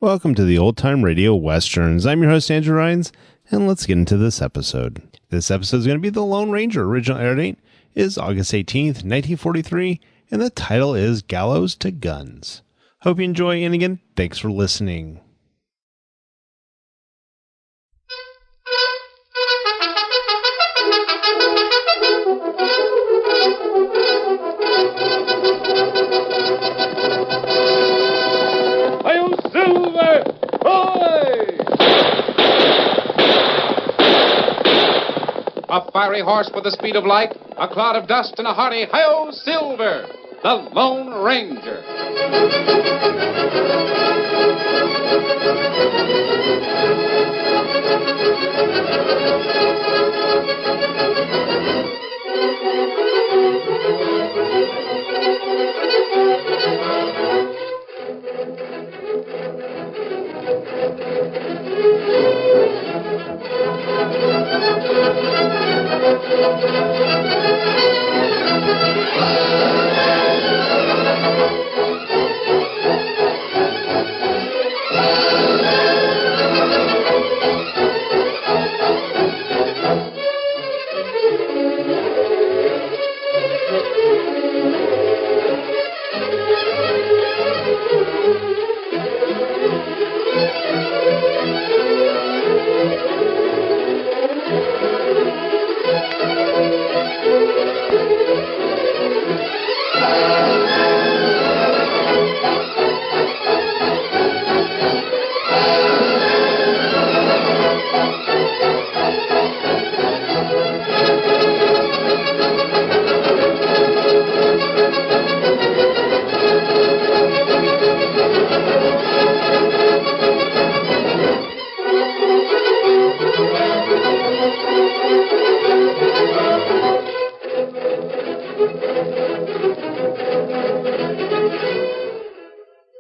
Welcome to the Old Time Radio Westerns. I'm your host, Andrew Rhynes, and let's get into this episode. This episode is going to be The Lone Ranger. Original air date is August 18th, 1943, and the title is Gallows to Guns. Hope you enjoy, and again, thanks for listening. A fiery horse with the speed of light, a cloud of dust, and a hearty hi-yo Silver, the Lone Ranger.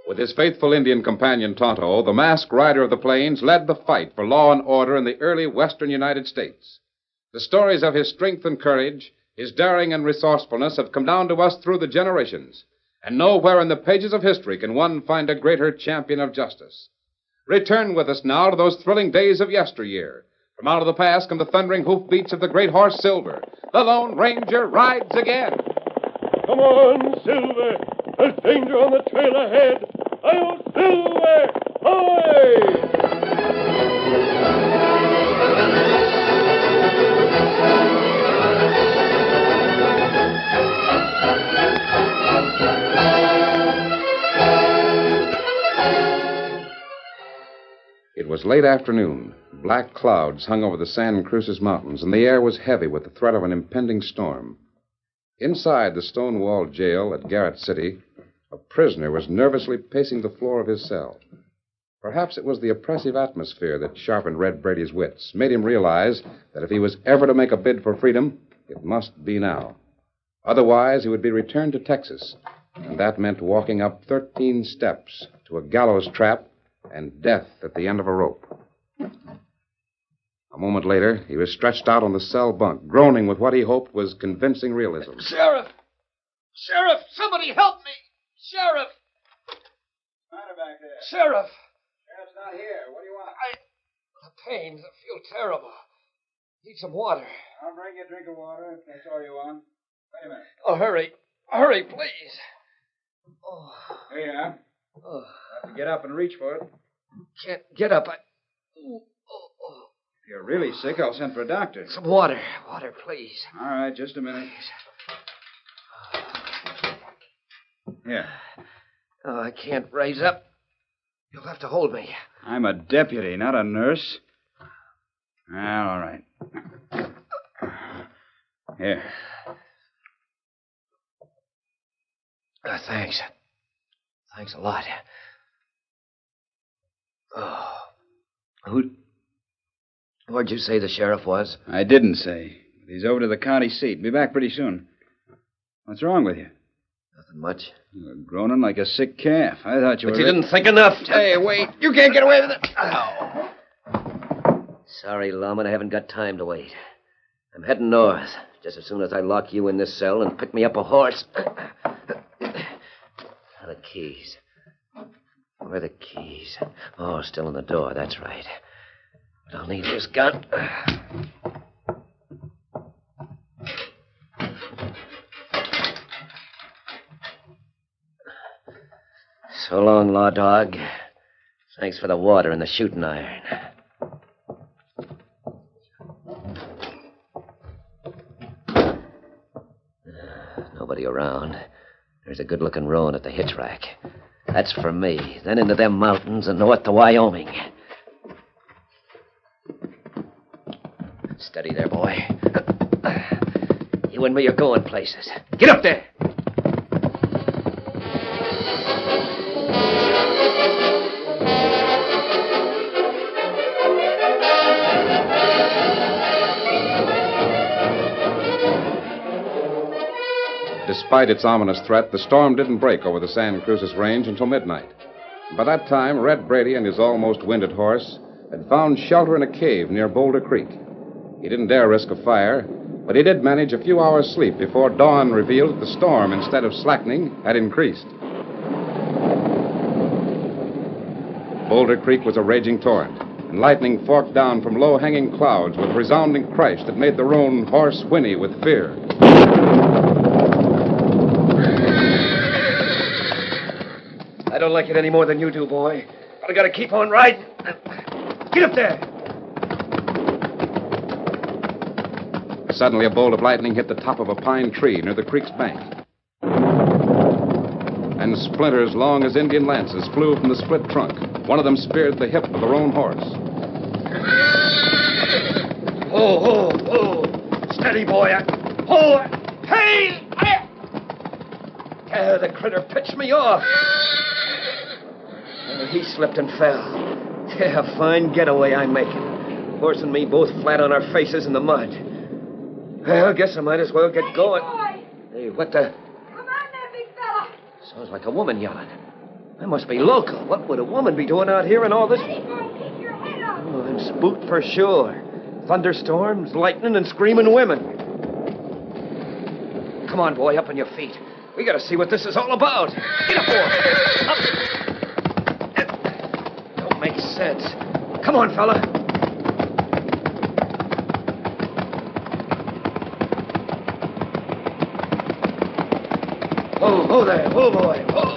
With his faithful Indian companion, Tonto, the masked rider of the plains led the fight for law and order in the early western United States. The stories of his strength and courage, his daring and resourcefulness have come down to us through the generations, and nowhere in the pages of history can one find a greater champion of justice. Return with us now to those thrilling days of yesteryear. From out of the past come the thundering hoofbeats of the great horse Silver. The Lone Ranger rides again. Come on, Silver. There's danger on the trail ahead. Hi-yo, Silver! Hi! It was late afternoon. Black clouds hung over the San Cruces Mountains, and the air was heavy with the threat of an impending storm. Inside the stone-walled jail at Garrett City, a prisoner was nervously pacing the floor of his cell. Perhaps it was the oppressive atmosphere that sharpened Red Brady's wits, made him realize that if he was ever to make a bid for freedom, it must be now. Otherwise, he would be returned to Texas, and that meant walking up 13 steps to a gallows trap and death at the end of a rope. A moment later, he was stretched out on the cell bunk, groaning with what he hoped was convincing realism. Sheriff! Sheriff! Somebody help me! Sheriff! What's the matter back there? Sheriff! Sheriff's not here. What do you want? The pain. I feel terrible. Need some water. I'll bring you a drink of water if that's all you want. Wait a minute. Oh, hurry. Hurry, please. Oh. Here you are. Oh. Have to get up and reach for it. Can't get up. If you're really sick, I'll send for a doctor. Some water. Water, please. All right, just a minute. Here. Oh, I can't raise up. You'll have to hold me. I'm a deputy, not a nurse. Well, all right. Here. Thanks. Thanks a lot. Oh. Where'd you say the sheriff was? I didn't say. He's over to the county seat. Be back pretty soon. What's wrong with you? Nothing much. You're groaning like a sick calf. I thought you were... But you didn't think enough. Hey, wait. You can't get away with it. Ow. Sorry, Lawman, I haven't got time to wait. I'm heading north, just as soon as I lock you in this cell and pick me up a horse. The keys. Where are the keys? Oh, still in the door. That's right. But I'll need this gun. So long, Law Dog. Thanks for the water and the shooting iron. Nobody around. There's a good-looking roan at the hitch rack. That's for me. Then into them mountains and north to Wyoming. Steady there, boy. You and me are going places. Get up there! Despite its ominous threat, the storm didn't break over the San Cruces Range until midnight. By that time, Red Brady and his almost winded horse had found shelter in a cave near Boulder Creek. He didn't dare risk a fire, but he did manage a few hours' sleep before dawn revealed that the storm, instead of slackening, had increased. Boulder Creek was a raging torrent, and lightning forked down from low-hanging clouds with resounding crash that made the roan horse whinny with fear. I don't like it any more than you do, boy. But I gotta keep on riding. Get up there! Suddenly, a bolt of lightning hit the top of a pine tree near the creek's bank. And splinters long as Indian lances flew from the split trunk. One of them speared the hip of the roan horse. Oh. Steady, boy. Oh, hey! The critter pitched me off. He slipped and fell. Yeah, a fine getaway I'm making. Horse and me both flat on our faces in the mud. Well, I guess I might as well get going. Boy. Hey, what the... Come on there, big fella. Sounds like a woman yelling. That must be local. What would a woman be doing out here in all this... Steady, boy. Keep your head up. Oh, I'm spooked for sure. Thunderstorms, lightning, and screaming women. Come on, boy, up on your feet. We gotta see what this is all about. Get up, boy. Up. Don't make sense. Come on, fella. Oh, there. Oh, boy. Oh.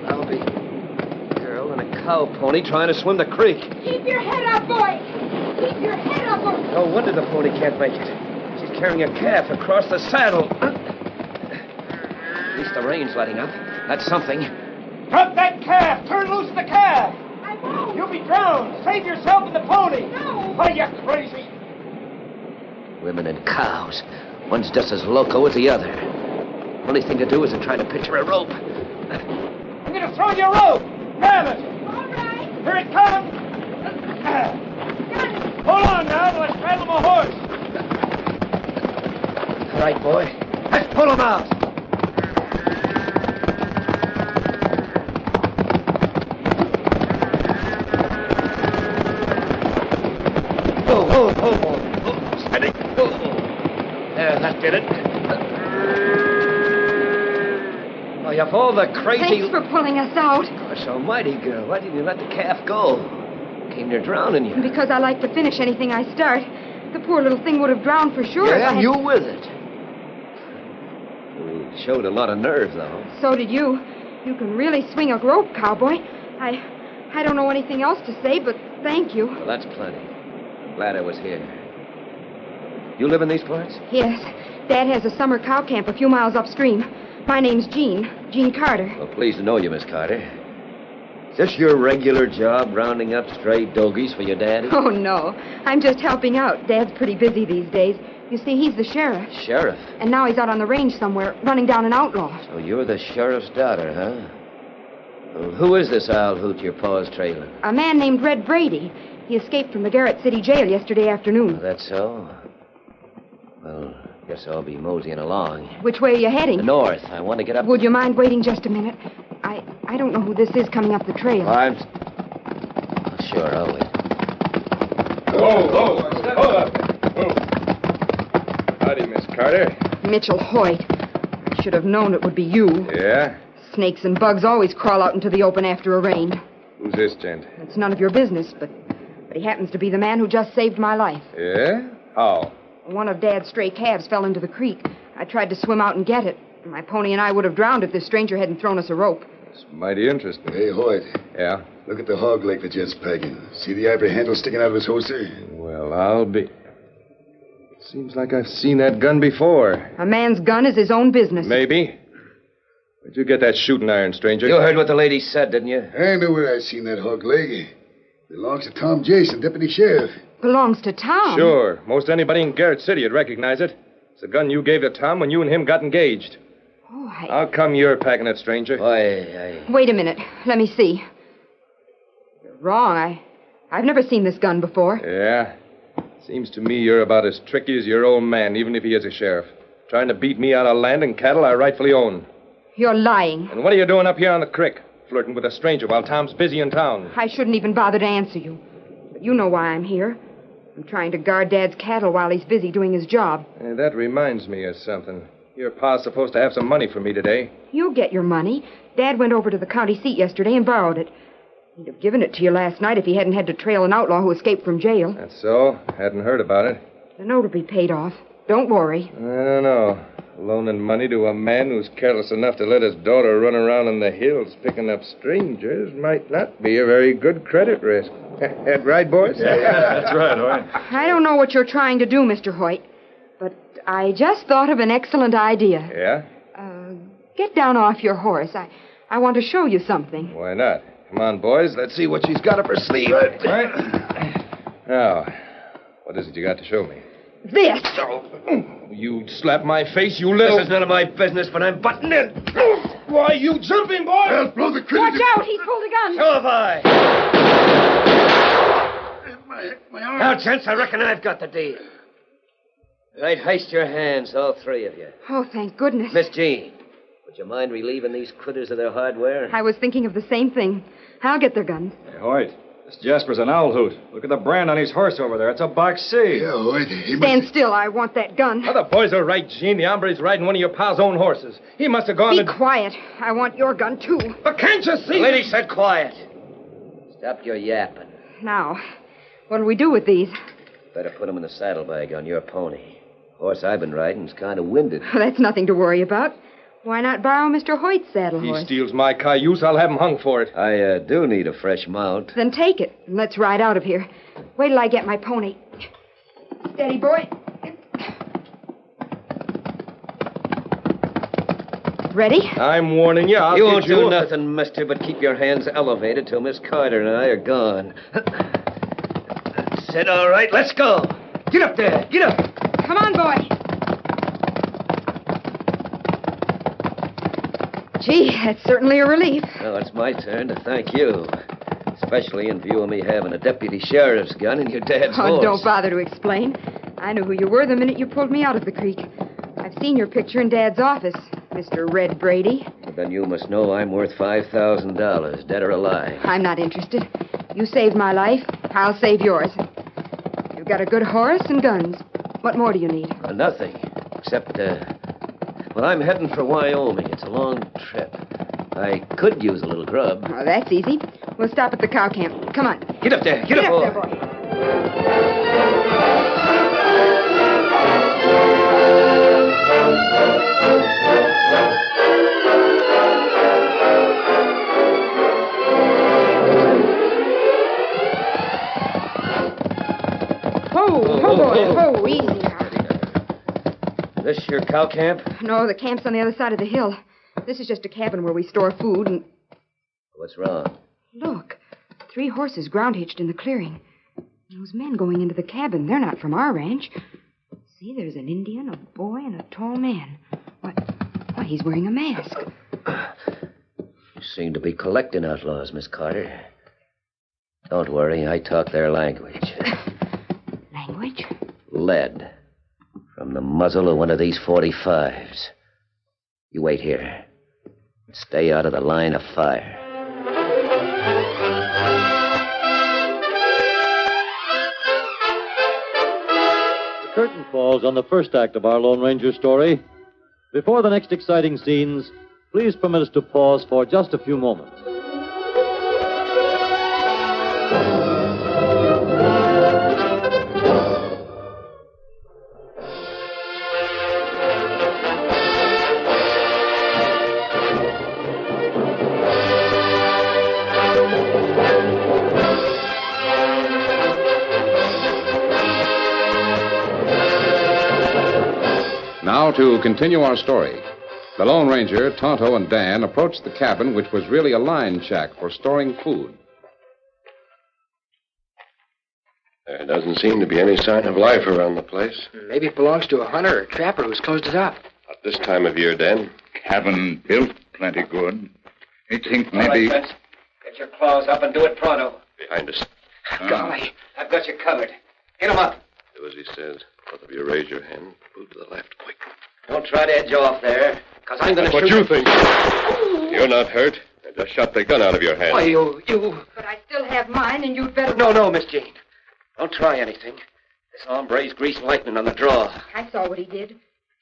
I'll be a girl and a cow pony trying to swim the creek. Keep your head up, boy. Keep your head up. No wonder the pony can't make it. She's carrying a calf across the saddle. At least the rain's letting up. That's something. Drop that calf! Turn loose the calf! I won't. You'll be drowned! Save yourself and the pony! No. Are you crazy? Women and cows. One's just as loco as the other. Only thing to do is to try to picture a rope. I'm gonna throw you a rope! Grab it! All right. Here it comes! Got it. Hold on now till I straddle my horse! All right, boy. Let's pull him out. Oh, steady. Oh. There, that did it. Oh, of all the crazy... Thanks for pulling us out. Gosh almighty, girl. Why didn't you let the calf go? Came near drowning you. Because I like to finish anything I start. The poor little thing would have drowned for sure. if I Yeah, had- you with it. You showed a lot of nerve, though. So did you. You can really swing a rope, cowboy. I don't know anything else to say, but thank you. Well, that's plenty. I'm glad I was here. You live in these parts? Yes. Dad has a summer cow camp a few miles upstream. My name's Jean Carter. Well, pleased to know you, Miss Carter. Is this your regular job, rounding up stray dogies for your daddy? Oh, no. I'm just helping out. Dad's pretty busy these days. You see, he's the sheriff. Sheriff? And now he's out on the range somewhere, running down an outlaw. So you're the sheriff's daughter, huh? Well, who is this owl hoot your pa's trailing? A man named Red Brady. He escaped from the Garrett City jail yesterday afternoon. Oh, that's so? Well, guess I'll be moseying along. Which way are you heading? The north. I want to get up... Would you mind waiting just a minute? I don't know who this is coming up the trail. I'm... Sure, I'll wait. Hold up. Howdy, Miss Carter. Mitchell Hoyt. I should have known it would be you. Yeah? Snakes and bugs always crawl out into the open after a rain. Who's this gent? It's none of your business, but he happens to be the man who just saved my life. Yeah? How? One of Dad's stray calves fell into the creek. I tried to swim out and get it. My pony and I would have drowned if this stranger hadn't thrown us a rope. It's mighty interesting. Hey, Hoyt. Yeah? Look at the hog leg the jet's packing. See the ivory handle sticking out of his holster? Well, I'll be... Seems like I've seen that gun before. A man's gun is his own business. Maybe. Where'd you get that shooting iron, stranger? You heard what the lady said, didn't you? I know where I seen that hog leg. Belongs to Tom Jason, deputy sheriff. Belongs to Tom. Sure. Most anybody in Garrett City would recognize it. It's the gun you gave to Tom when you and him got engaged. Oh, How come you're packing it, stranger? Wait a minute. Let me see. You're wrong. I've never seen this gun before. Yeah? Seems to me you're about as tricky as your old man, even if he is a sheriff. Trying to beat me out of land and cattle I rightfully own. You're lying. And what are you doing up here on the creek? Flirting with a stranger while Tom's busy in town. I shouldn't even bother to answer you. But you know why I'm here. I'm trying to guard Dad's cattle while he's busy doing his job. Hey, that reminds me of something. Your pa's supposed to have some money for me today. You'll get your money. Dad went over to the county seat yesterday and borrowed it. He'd have given it to you last night if he hadn't had to trail an outlaw who escaped from jail. That's so? Hadn't heard about it. The note will be paid off. Don't worry. I don't know. Loaning money to a man who's careless enough to let his daughter run around in the hills picking up strangers might not be a very good credit risk. That right, boys? Yeah, that's right, Hoyt. I don't know what you're trying to do, Mr. Hoyt, but I just thought of an excellent idea. Yeah? Get down off your horse. I want to show you something. Why not? Come on, boys. Let's see what she's got up her sleeve. Right. Now, what is it you got to show me? This. You slap my face, you little... This is none of my business, but I'm butting in. Why, you jumping, boy! Well, blow the critter. Watch out, he's pulled a gun. So have I. My arm. Now, gents, I reckon I've got the deal. Right, heist your hands, all three of you. Oh, thank goodness. Miss Jean, would you mind relieving these critters of their hardware? I was thinking of the same thing. I'll get their guns. Hey, Hoyt, this Jasper's an owl hoot. Look at the brand on his horse over there. It's a box C. Yeah, Hoyt. He Stand must... still. I want that gun. Oh, the boys are right, Gene. The hombre's riding one of your pa's own horses. He must have gone Be quiet. I want your gun, too. But can't you see? The lady said quiet. Stop your yapping. Now, what'll we do with these? Better put them in the saddlebag on your pony. Horse I've been riding's kind of winded. That's nothing to worry about. Why not borrow Mr. Hoyt's saddle He horse? steals my cayuse, I'll have him hung for it. I do need a fresh mount. Then take it, and let's ride out of here. Wait till I get my pony. Steady, boy. Ready? I'm warning you. You won't do nothing, mister, but keep your hands elevated till Miss Carter and I are gone. Said all right, let's go. Get up there, get up. Come on, boy. Gee, that's certainly a relief. Now it's my turn to thank you. Especially in view of me having a deputy sheriff's gun and your dad's horse. Don't bother to explain. I knew who you were the minute you pulled me out of the creek. I've seen your picture in Dad's office, Mr. Red Brady. Then you must know I'm worth $5,000, dead or alive. I'm not interested. You saved my life. I'll save yours. You've got a good horse and guns. What more do you need? Nothing. Except, well, I'm heading for Wyoming. It's a long trip. I could use a little grub. Oh, that's easy. We'll stop at the cow camp. Come on. Get up there. Get up, there, boy. boy. Whoa, easy now. This your cow camp? No, the camp's on the other side of the hill. This is just a cabin where we store food and... What's wrong? Look, 3 horses ground hitched in the clearing. Those men going into the cabin, they're not from our ranch. See, there's an Indian, a boy, and a tall man. Why, he's wearing a mask. You seem to be collecting outlaws, Miss Carter. Don't worry, I talk their language. Language? Lead. From the muzzle of one of these 45s. You wait here. Stay out of the line of fire. The curtain falls on the first act of our Lone Ranger story. Before the next exciting scenes, Please permit us to pause for just a few moments. Now to continue our story. The Lone Ranger, Tonto, and Dan approached the cabin, which was really a line shack for storing food. There doesn't seem to be any sign of life around the place. Maybe it belongs to a hunter or trapper who's closed it up. Not this time of year, Dan. Cabin built plenty good. I think All right, maybe... Fitz. Get your claws up and do it pronto. Behind us. Golly, I've got you covered. Get him up. Do as he says. Both of you raise your hand. Move to the left, quick. Don't try to edge off there, because I'm going to What shoot you think? You're not hurt. I just shot the gun out of your hand. Why, you... But I still have mine, and you'd better... No, Miss Jane. Don't try anything. This hombre's greased lightning on the draw. I saw what he did.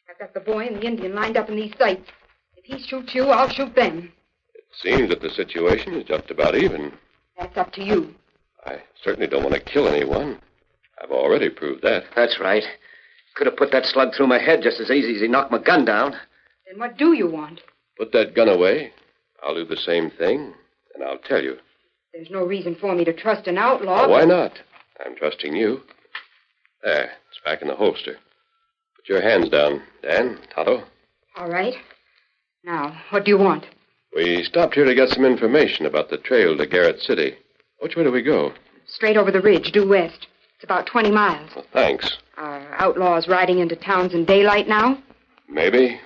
I've got the boy and the Indian lined up in these sights. If he shoots you, I'll shoot them. It seems that the situation is just about even. That's up to you. I certainly don't want to kill anyone. I've already proved that. That's right. Could have put that slug through my head just as easy as he knocked my gun down. Then what do you want? Put that gun away. I'll do the same thing, and I'll tell you. There's no reason for me to trust an outlaw. Oh, why not? I'm trusting you. There, it's back in the holster. Put your hands down, Dan, Tonto. All right. Now, what do you want? We stopped here to get some information about the trail to Garrett City. Which way do we go? Straight over the ridge, due west. It's about 20 miles. Well, thanks. Are outlaws riding into towns in daylight now? Maybe.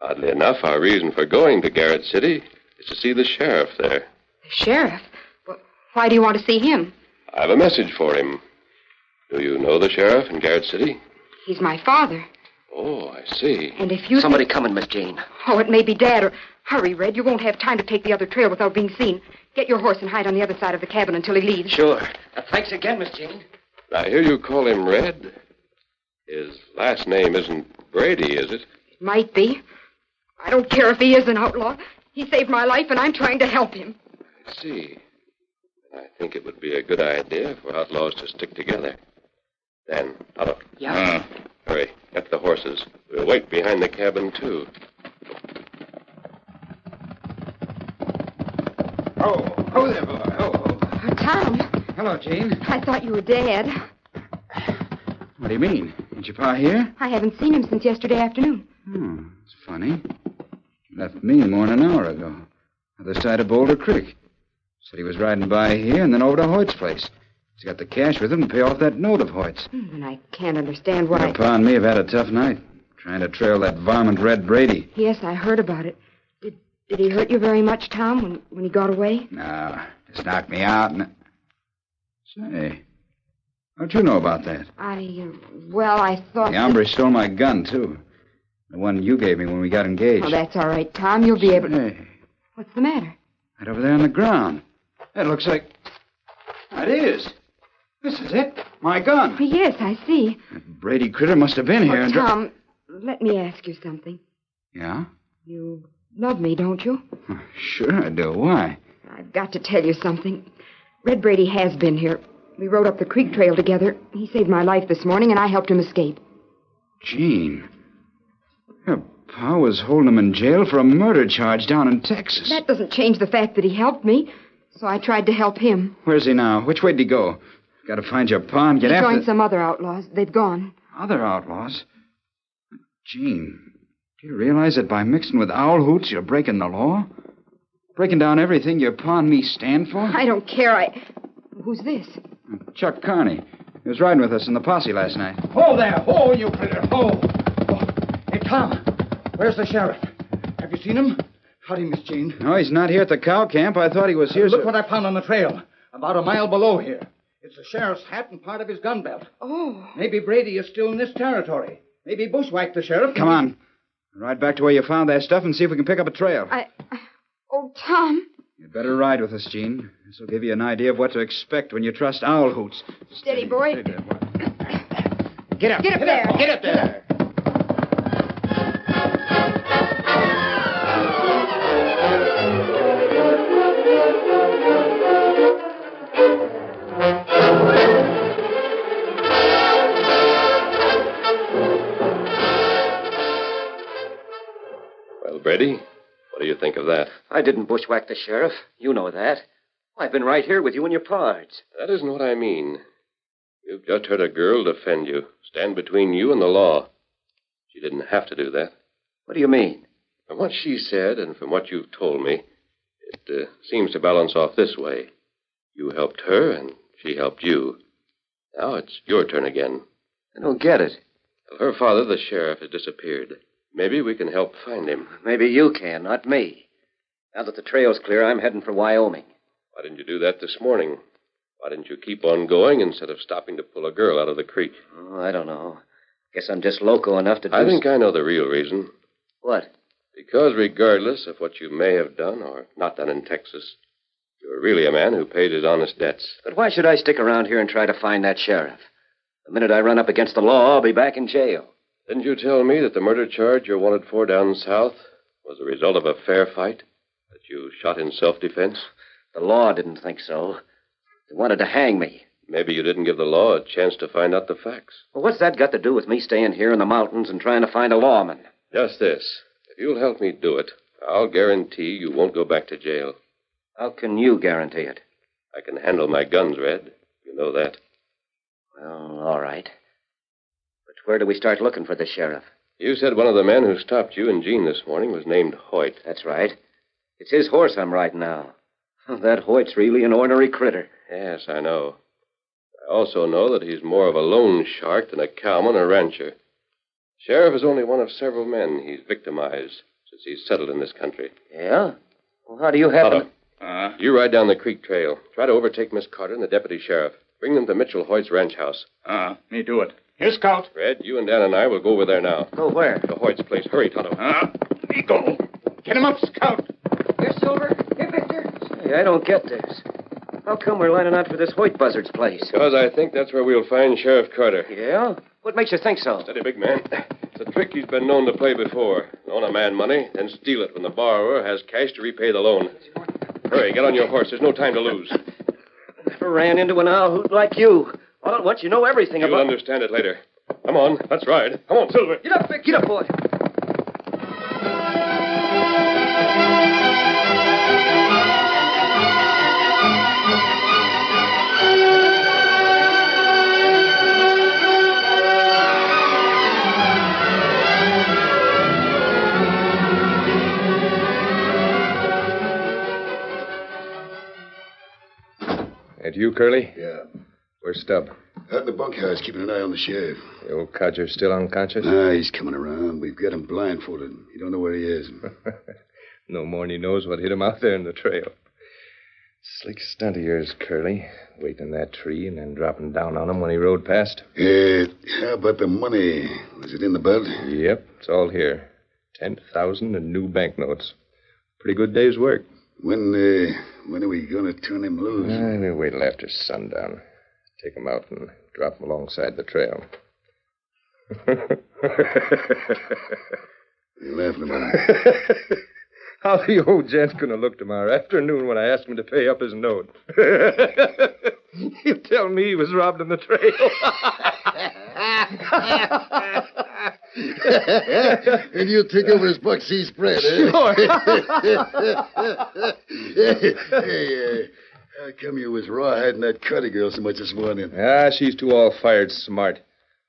Oddly enough, our reason for going to Garrett City is to see the sheriff there. The sheriff? Well, why do you want to see him? I have a message for him. Do you know the sheriff in Garrett City? He's my father. Oh, I see. And if you... Somebody coming, Miss Jane. Oh, it may be Dad, or... Hurry, Red. You won't have time to take the other trail without being seen. Get your horse and hide on the other side of the cabin until he leaves. Sure. Thanks again, Miss Jane. I hear you call him Red. His last name isn't Brady, is it? It might be. I don't care if he is an outlaw. He saved my life, and I'm trying to help him. I see. I think it would be a good idea for outlaws to stick together. Dan, Tonto. Yeah? Hurry, get the horses. We'll wait behind the cabin, too. Oh, there, boy. Oh. Tom, Hello, Jane. I thought you were Dad. What do you mean? Ain't your pa here? I haven't seen him since yesterday afternoon. It's funny. He left me more than an hour ago. Other side of Boulder Creek. Said he was riding by here and then over to Hoyt's place. He's got the cash with him to pay off that note of Hoyt's. And I can't understand why... Your pa and me have had a tough night. Trying to trail that varmint Red Brady. Yes, I heard about it. Did he hurt you very much, Tom, when he got away? No, just knocked me out and... Say, how'd you know about that? I thought... The hombre stole my gun, too. The one you gave me when we got engaged. Oh, that's all right, Tom. You'll be able to... Hey, What's the matter? right over there on the ground. That looks like... That is. This is it. My gun. Yes, I see. That Brady critter must have been here and... Tom, let me ask you something. Yeah? You love me, don't you? Sure I do. Why? I've got to tell you something. Red Brady has been here. We rode up the creek trail together. He saved my life this morning, and I helped him escape. Gene. Your pa was holding him in jail for a murder charge down in Texas. That doesn't change the fact that he helped me, so I tried to help him. Where's he now? Which way did he go? Got to find your pa and get He after... joined some other outlaws. They've gone. Other outlaws? Gene, do you realize that by mixing with owl hoots, you're breaking the law? Breaking down everything your pa and me stand for? I don't care. Who's this? Chuck Carney. He was riding with us in the posse last night. Ho there. Ho, you critter. Ho. Hey, Tom. Where's the sheriff? Have you seen him? Howdy, Miss Jane. No, he's not here at the cow camp. I thought he was here. Look what I found on the trail. About a mile below here. It's the sheriff's hat and part of his gun belt. Oh. Maybe Brady is still in this territory. Maybe bushwhacked the sheriff. Come on. Ride back to where you found that stuff and see if we can pick up a trail. Oh, Tom. You'd better ride with us, Gene. This will give you an idea of what to expect when you trust owl hoots. Steady, boy. Steady there, boy. Get up. Get up there. Get up there. Well, Brady, what do you think of that? I didn't bushwhack the sheriff. You know that. I've been right here with you and your pards. That isn't what I mean. You've just heard a girl defend you, stand between you and the law. She didn't have to do that. What do you mean? From what she said and from what you've told me, it seems to balance off this way. You helped her and she helped you. Now it's your turn again. I don't get it. Well, her father, the sheriff, has disappeared. Maybe we can help find him. Maybe you can, not me. Now that the trail's clear, I'm heading for Wyoming. Why didn't you do that this morning? Why didn't you keep on going instead of stopping to pull a girl out of the creek? Oh, I don't know. Guess I'm just loco enough to do... I think I know the real reason. What? Because regardless of what you may have done or not done in Texas, you're really a man who paid his honest debts. But why should I stick around here and try to find that sheriff? The minute I run up against the law, I'll be back in jail. Didn't you tell me that the murder charge you're wanted for down south was the result of a fair fight? That you shot in self-defense? The law didn't think so. They wanted to hang me. Maybe you didn't give the law a chance to find out the facts. Well, what's that got to do with me staying here in the mountains and trying to find a lawman? Just this. If you'll help me do it, I'll guarantee you won't go back to jail. How can you guarantee it? I can handle my guns, Red. You know that. Well, all right. But where do we start looking for the sheriff? You said one of the men who stopped you and Jean this morning was named Hoyt. That's right. It's his horse I'm riding now. That Hoyt's really an ornery critter. Yes, I know. I also know that he's more of a loan shark than a cowman or rancher. Sheriff is only one of several men he's victimized since he's settled in this country. Yeah? Well, how do you happen... Tonto, you ride down the creek trail. Try to overtake Miss Carter and the deputy sheriff. Bring them to Mitchell Hoyt's ranch house. Me do it. Here, Scout. Red, you and Dan and I will go over there now. Go where? To Hoyt's place. Hurry, Tonto. Me go. Get him up, Scout. Here, Silver. Here, Victor. Hey, I don't get this. How come we're lining out for this Hoyt buzzard's place? Because I think that's where we'll find Sheriff Carter. Yeah? What makes you think so? Steady, big man. It's a trick he's been known to play before. Loan a man money, then steal it when the borrower has cash to repay the loan. Hurry, get on your horse. There's no time to lose. Never ran into an owl hoot like you. All at once, you know everything You'll understand it later. Come on, let's ride. Come on, Silver. Get up, Vic. Get up, boy. That you, Curly? Yeah. Where's Stubb? Out in the bunkhouse, keeping an eye on the sheriff. The old codger's still unconscious? He's coming around. We've got him blindfolded. You don't know where he is. No more than he knows what hit him out there in the trail. Slick stunt of yours, Curly. Waiting in that tree and then dropping down on him when he rode past. How about the money? Was it in the belt? Yep, it's all here. 10,000 in new banknotes. Pretty good day's work. When are we going to turn him loose? We'll wait till after sundown. Take him out and drop him alongside the trail. You're laughing about it. How the old gent's going to look tomorrow afternoon when I ask him to pay up his note? He'll tell me he was robbed on the trail. And you'll take over his buck-sea spread, eh? Sure. Hey, how come you was rawhiding that Carter girl so much this morning? She's too all-fired smart.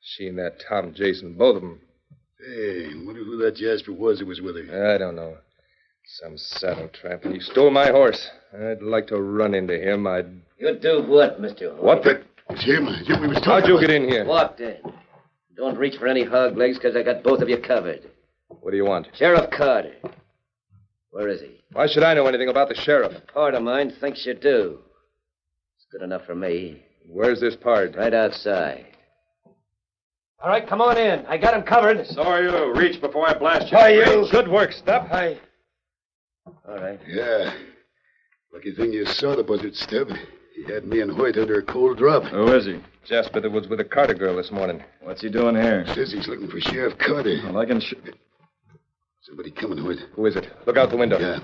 She and that Tom Jason, both of them. Hey, wonder who that Jasper was who was with her. I don't know. Some saddle tramp, and he stole my horse. I'd like to run into him. You do what, Mr. Hoyt? What the... It's him. It's him we was talking How'd you about. get in here? Walked in. Don't reach for any hog legs, because I got both of you covered. What do you want? Sheriff Carter. Where is he? Why should I know anything about the sheriff? A pard of mine thinks you do. It's good enough for me. Where's this pard? Right outside. All right, come on in. I got him covered. So are you. Reach before I blast you. Why, you... Good work, Stubb. All right. Yeah. Lucky thing you saw the buzzard, Stubb. He had me and Hoyt under a cold drop. Who is he? Jasper that was with a Carter girl this morning. What's he doing here? Says he's looking for Sheriff Carter. Well, I can... Somebody coming, Hoyt. Who is it? Look out the window. Yeah.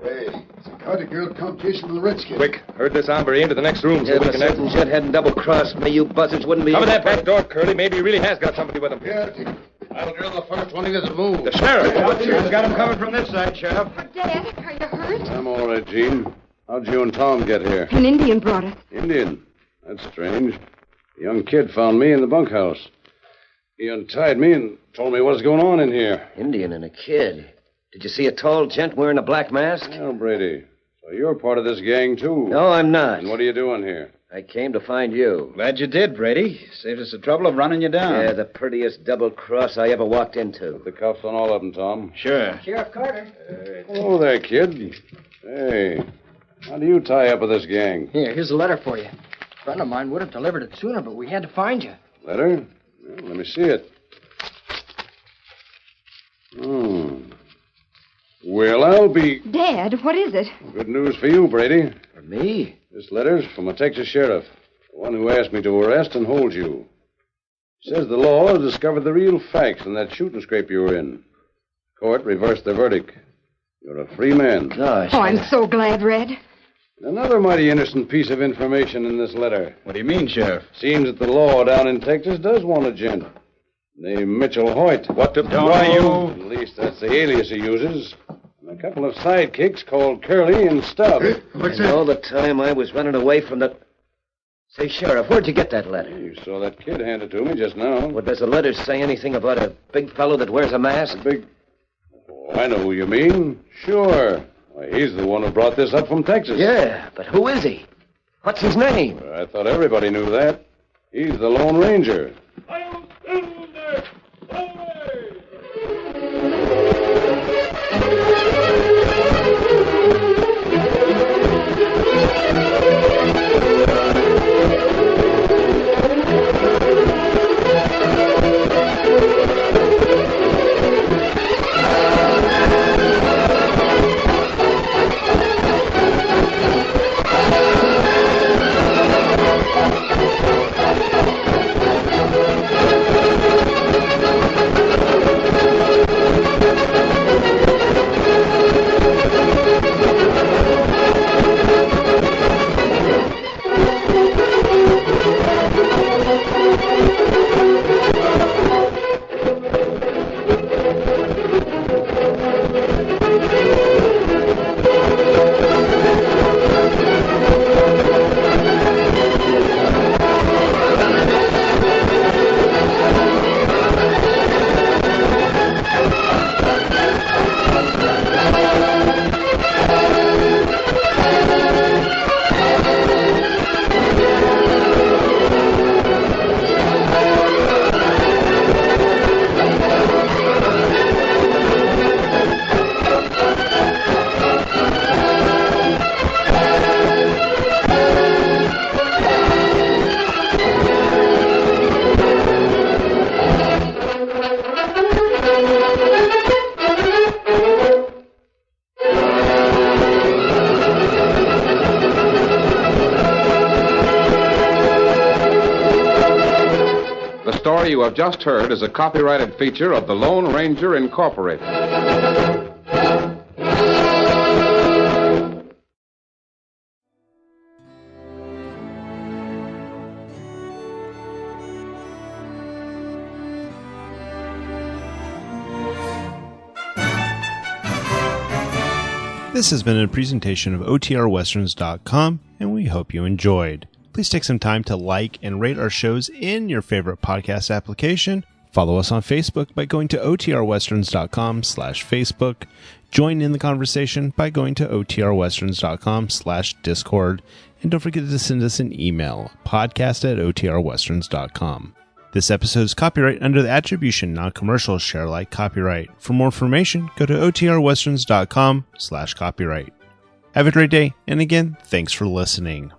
Hey, it's a Carter girl competition with the Redskins. Quick, herd this hombre into the next room so If we a can... certain jet hadn't double-crossed me, you buzzards wouldn't be... Cover that back door, Curly. Maybe he really has got somebody with him. Yeah, I'll drill the first one he doesn't move. The sheriff. I've got him covered from this side, Sheriff. Dad, are you hurt? I'm all right, Gene. How'd you and Tom get here? An Indian brought us. Indian? That's strange. A young kid found me in the bunkhouse. He untied me and told me what's going on in here. Indian and a kid. Did you see a tall gent wearing a black mask? Well, Brady, so you're part of this gang, too. No, I'm not. And what are you doing here? I came to find you. Glad you did, Brady. Saved us the trouble of running you down. Yeah, the prettiest double-cross I ever walked into. Put the cuffs on all of them, Tom. Sure. Sheriff Carter. Hello there, kid. Hey, how do you tie up with this gang? Here's a letter for you. A friend of mine would have delivered it sooner, but we had to find you. Letter? Well, let me see it. Well, I'll be... Dad, what is it? Good news for you, Brady. For me? This letter's from a Texas sheriff, the one who asked me to arrest and hold you. He says the law has discovered the real facts in that shooting scrape you were in. Court reversed the verdict. You're a free man. Gosh. Oh, I'm so glad, Red. Another mighty innocent piece of information in this letter. What do you mean, Sheriff? Seems that the law down in Texas does want a gent named Mitchell Hoyt. What the... Why, you... At least that's the alias he uses. And a couple of sidekicks called Curly and Stubb. And all the time I was running away from the... Say, Sheriff, where'd you get that letter? You saw that kid hand it to me just now. Well, does the letter say anything about a big fellow that wears a mask? A big... Oh, I know who you mean. Sure. Why, he's the one who brought this up from Texas. Yeah, but who is he? What's his name? I thought everybody knew that. He's the Lone Ranger. You have just heard is a copyrighted feature of the Lone Ranger Incorporated. This has been a presentation of OTRWesterns.com, and we hope you enjoyed. Please take some time to like and rate our shows in your favorite podcast application. Follow us on Facebook by going to OTRWesterns.com/Facebook. Join in the conversation by going to OTRWesterns.com/Discord. And don't forget to send us an email, podcast@OTRWesterns.com. This episode is copyright under the attribution, non-commercial, share alike copyright. For more information, go to OTRWesterns.com/copyright. Have a great day, and again, thanks for listening.